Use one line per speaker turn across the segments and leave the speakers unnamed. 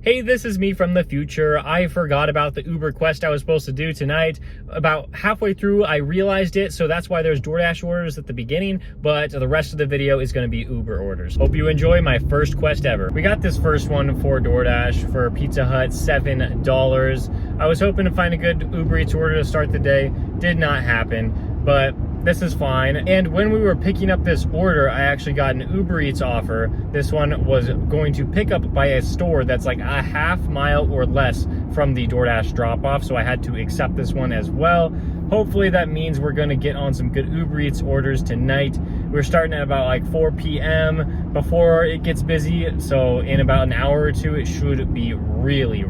Hey, this is me from the future. I forgot about the Uber quest I was supposed to do tonight. About halfway through, I realized it, so that's why there's DoorDash orders at the beginning, but the rest of the video is gonna be Uber orders. Hope you enjoy my first quest ever. We got this first one for DoorDash for Pizza Hut, $7. I was hoping to find a good Ubereats order to start the day. Did not happen, but this is fine. And when we were picking up this order, I actually got an Uber Eats offer. This one was going to pick up by a store that's like a half mile or less from the DoorDash drop-off, so I had to accept this one as well. Hopefully that means we're gonna get on some good Uber Eats orders tonight. We're starting at about like 4 p.m. before it gets busy, so in about an hour or two, it should be really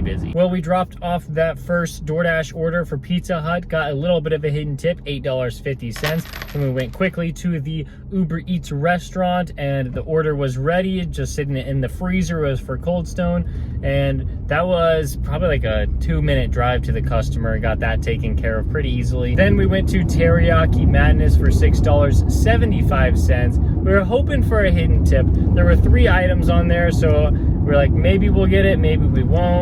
busy. Well, we dropped off that first DoorDash order for Pizza Hut, got a little bit of a hidden tip, $8.50. Then we went quickly to the Uber Eats restaurant and the order was ready, just sitting in the freezer. It was for Cold Stone, and that was probably like a 2-minute drive to the customer. Got that taken care of pretty easily. Then we went to Teriyaki Madness for $6.75. We were hoping for a hidden tip. There were 3 items on there, so we're like, maybe we'll get it, maybe we won't.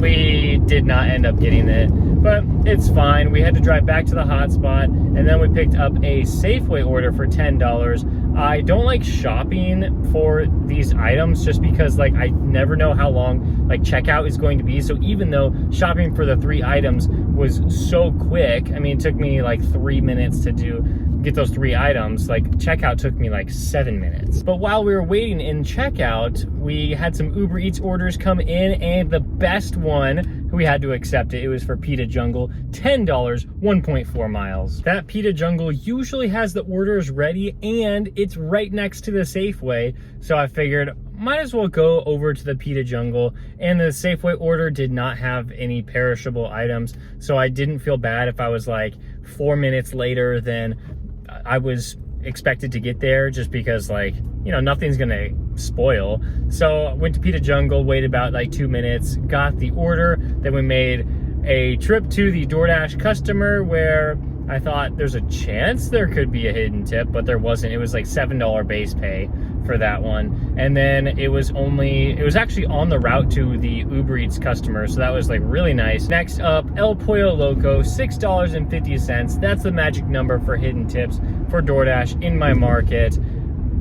We did not end up getting it, but it's fine. We had to drive back to the hotspot, and then we picked up a Safeway order for $10. I don't like shopping for these items just because like I never know how long like checkout is going to be. So even though shopping for the 3 items was so quick, I mean, it took me like 3 minutes to get those 3 items, like checkout took me like 7 minutes. But while we were waiting in checkout, we had some Uber Eats orders come in, and the best one, we had to accept it. It was for Pita Jungle, $10, 1.4 miles. That Pita Jungle usually has the orders ready, and it's right next to the Safeway. So I figured, might as well go over to the Pita Jungle, and the Safeway order did not have any perishable items. So I didn't feel bad if I was like 4 minutes later than I was expected to get there, just because like, you know, nothing's gonna spoil. So went to Pita Jungle, waited about like 2 minutes, got the order. Then we made a trip to the DoorDash customer where I thought there's a chance there could be a hidden tip, but there wasn't. It was like $7 base pay for that one. And then it was actually on the route to the Uber Eats customer, so that was like really nice. Next up, El Pollo Loco, $6.50. That's the magic number for hidden tips for DoorDash in my market.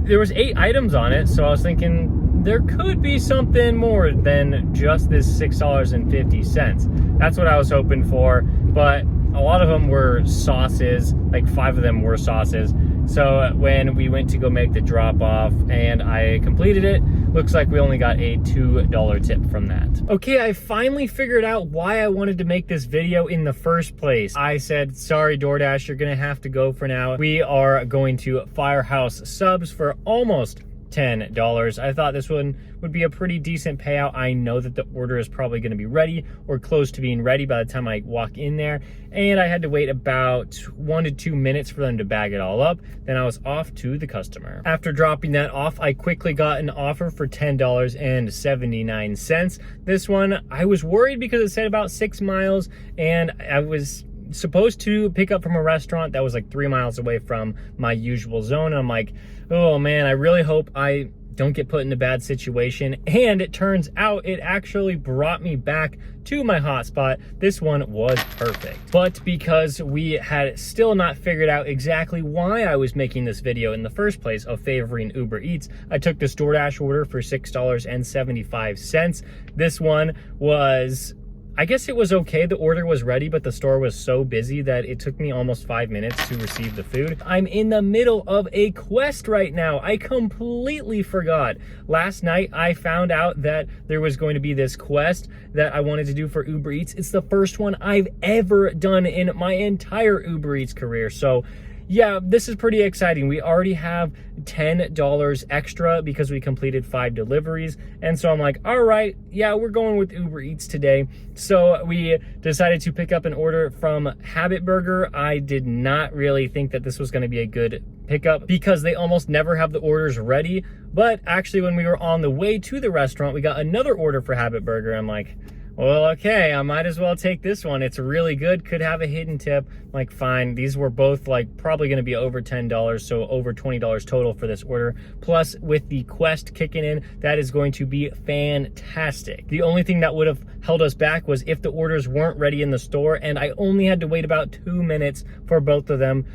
There was 8 items on it, so I was thinking there could be something more than just this $6.50. That's what I was hoping for, but a lot of them were sauces, like 5 of them were sauces. So when we went to go make the drop off and I completed it, looks like we only got a $2 tip from that. Okay, I finally figured out why I wanted to make this video in the first place. I said, sorry DoorDash, you're gonna have to go for now. We are going to Firehouse Subs for almost $10. I thought this one would be a pretty decent payout. I know that the order is probably going to be ready or close to being ready by the time I walk in there, and I had to wait about 1 to 2 minutes for them to bag it all up. Then I was off to the customer. After dropping that off, I quickly got an offer for $10.79. This one, I was worried because it said about 6 miles, and I was supposed to pick up from a restaurant that was like 3 miles away from my usual zone. I'm like, oh man, I really hope I don't get put in a bad situation. And it turns out it actually brought me back to my hotspot. This one was perfect. But because we had still not figured out exactly why I was making this video in the first place of favoring Uber Eats, I took this DoorDash order for $6.75. This one was, I guess it was okay. The order was ready, but the store was so busy that it took me almost 5 minutes to receive the food. I'm in the middle of a quest right now. I completely forgot. Last night, I found out that there was going to be this quest that I wanted to do for Uber Eats. It's the first one I've ever done in my entire Uber Eats career. So yeah, this is pretty exciting. We already have $10 extra because we completed 5 deliveries. And so I'm like, all right, yeah, we're going with Uber Eats today. So we decided to pick up an order from Habit Burger. I did not really think that this was going to be a good pickup because they almost never have the orders ready. But actually, when we were on the way to the restaurant, we got another order for Habit Burger. I'm like, Well, okay, I might as well take this one. It's really good, could have a hidden tip. Like, fine, these were both like probably gonna be over $10, so over $20 total for this order. Plus, with the quest kicking in, that is going to be fantastic. The only thing that would have held us back was if the orders weren't ready in the store, and I only had to wait about 2 minutes for both of them.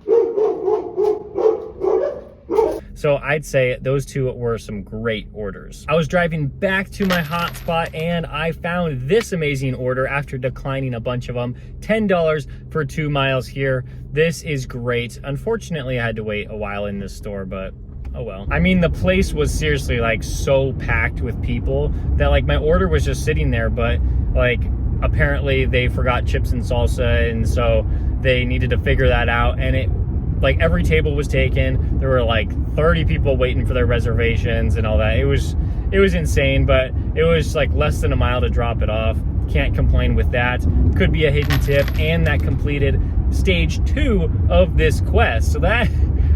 So I'd say those two were some great orders. I was driving back to my hotspot and I found this amazing order after declining a bunch of them. $10 for 2 miles here. This is great. Unfortunately, I had to wait a while in this store, but oh well. I mean, the place was seriously like so packed with people that like my order was just sitting there, but like apparently they forgot chips and salsa, and so they needed to figure that out, and it like every table was taken. There were like 30 people waiting for their reservations and all that. It was insane, but it was like less than a mile to drop it off. Can't complain with that. Could be a hidden tip, and that completed stage 2 of this quest. So that,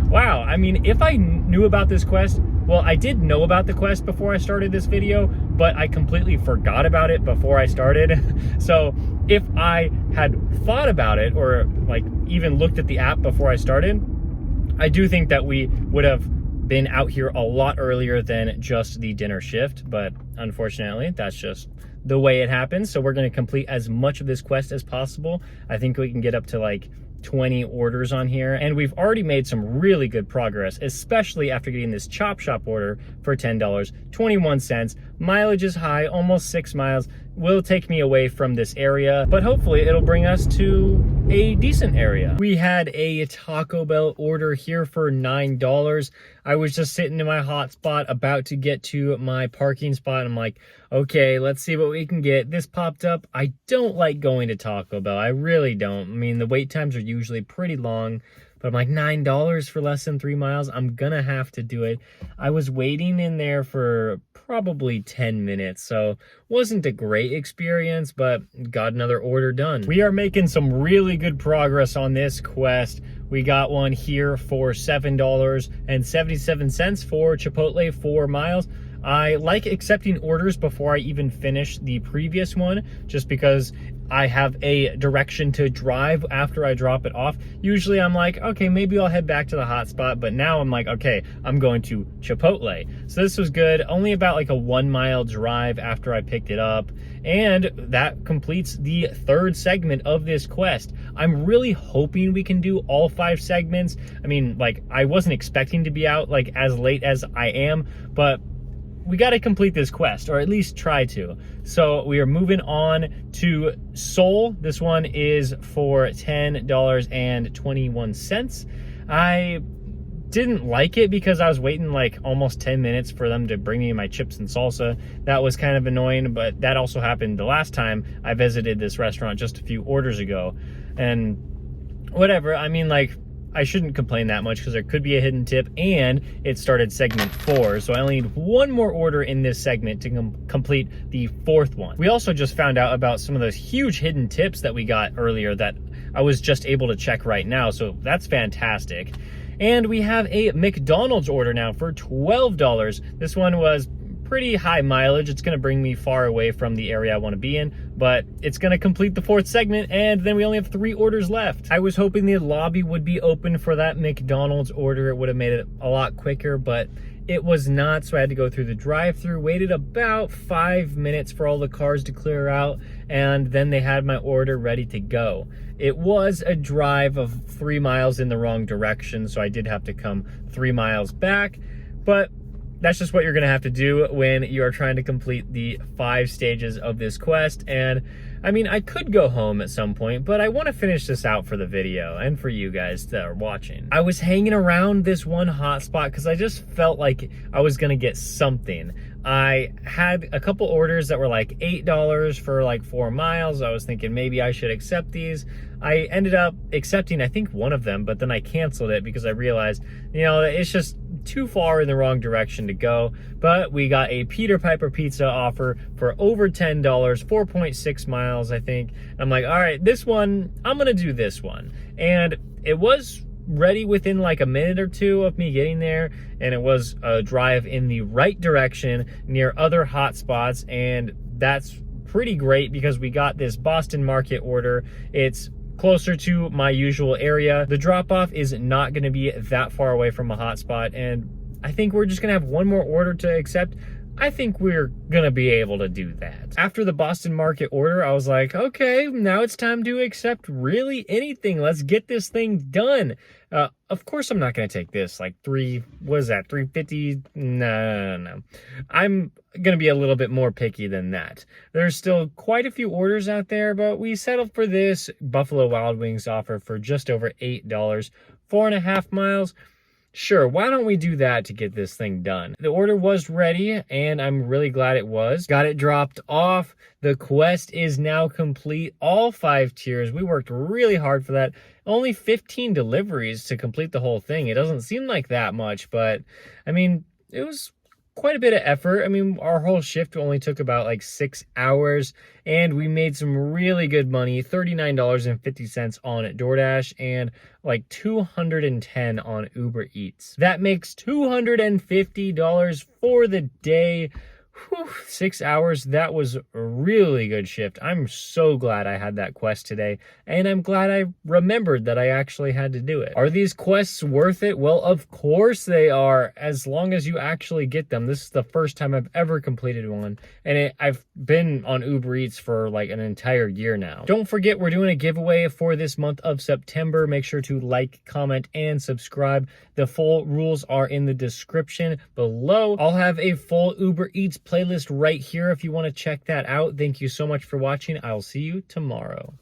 wow, I mean, if I knew about this quest, well, I did know about the quest before I started this video, but I completely forgot about it before I started. So if I had thought about it, or like even looked at the app before I started, I do think that we would have been out here a lot earlier than just the dinner shift, but unfortunately that's just the way it happens. So we're going to complete as much of this quest as possible. I think we can get up to like 20 orders on here, and we've already made some really good progress, especially after getting this chop shop order for $10, 21 cents. Mileage is high, almost 6 miles. Will take me away from this area, but hopefully it'll bring us to a decent area. We had a Taco Bell order here for $9. I was just sitting in my hotspot about to get to my parking spot. I'm like, okay, let's see what we can get. This popped up. I don't like going to Taco Bell. I really don't. I mean, the wait times are usually pretty long, but I'm like, $9 for less than 3 miles. I'm gonna have to do it. I was waiting in there for probably 10 minutes, so wasn't a great experience, but got another order done. We are making some really good progress on this quest. We got one here for $7.77 for Chipotle 4 miles. I like accepting orders before I even finish the previous one, just because I have a direction to drive after I drop it off. Usually I'm like, okay, maybe I'll head back to the hotspot, but now I'm like, okay, I'm going to Chipotle. So this was good. Only about like a 1 mile drive after I picked it up. And that completes the 3rd segment of this quest. I'm really hoping we can do all 5 segments. I mean, like, I wasn't expecting to be out like as late as I am, but we got to complete this quest, or at least try to. So we are moving on to Seoul. This one is for $10.21. I didn't like it because I was waiting like almost 10 minutes for them to bring me my chips and salsa. That was kind of annoying, but that also happened the last time I visited this restaurant just a few orders ago. And whatever, I mean, like, I shouldn't complain that much because there could be a hidden tip, and it started segment 4. So I only need one more order in this segment to complete the 4th one. We also just found out about some of those huge hidden tips that we got earlier that I was just able to check right now. So that's fantastic. And we have a McDonald's order now for $12. This one was pretty high mileage. It's going to bring me far away from the area I want to be in, but it's going to complete the 4th segment, and then we only have 3 orders left. I was hoping the lobby would be open for that McDonald's order. It would have made it a lot quicker, but it was not, so I had to go through the drive-thru, waited about 5 minutes for all the cars to clear out, and then they had my order ready to go. It was a drive of 3 miles in the wrong direction, so I did have to come 3 miles back, but that's just what you're gonna have to do when you are trying to complete the 5 stages of this quest. And I mean, I could go home at some point, but I want to finish this out for the video and for you guys that are watching. I was hanging around this one hotspot because I just felt like I was gonna get something. I had a couple orders that were like $8 for like 4 miles. I was thinking maybe I should accept these. I ended up accepting, I think, one of them, but then I canceled it because I realized, you know, it's just too far in the wrong direction to go. But we got a Peter Piper pizza offer for over $10, 4.6 miles, I think. I'm like, all right, this one, I'm gonna do this one. And it was ready within like a minute or 2 of me getting there, and it was a drive in the right direction near other hot spots, and that's pretty great because we got this Boston Market order. It's closer to my usual area. The drop-off is not going to be that far away from a hotspot, and I think we're just going to have one more order to accept. I think we're gonna be able to do that. After the Boston Market order, I was like, okay, now it's time to accept really anything. Let's get this thing done. Of course, I'm not gonna take this, like what is that, $3.50? No. I'm gonna be a little bit more picky than that. There's still quite a few orders out there, but we settled for this Buffalo Wild Wings offer for just over $8, 4.5 miles. Sure, why don't we do that to get this thing done? The order was ready, and I'm really glad it was. Got it dropped off. The quest is now complete. All 5 tiers. We worked really hard for that. Only 15 deliveries to complete the whole thing. It doesn't seem like that much, but I mean, it was quite a bit of effort. I mean, our whole shift only took about like 6 hours, and we made some really good money, $39.50 on DoorDash and like $210 on Uber Eats. That makes $250 for the day. Whew, 6 hours. That was a really good shift. I'm so glad I had that quest today, and I'm glad I remembered that I actually had to do it. Are these quests worth it? Well, of course they are, as long as you actually get them. This is the first time I've ever completed one, and I've been on Uber Eats for like an entire year now. Don't forget, we're doing a giveaway for this month of September. Make sure to like, comment, and subscribe. The full rules are in the description below. I'll have a full Uber Eats playlist right here if you want to check that out. Thank you so much for watching. I'll see you tomorrow.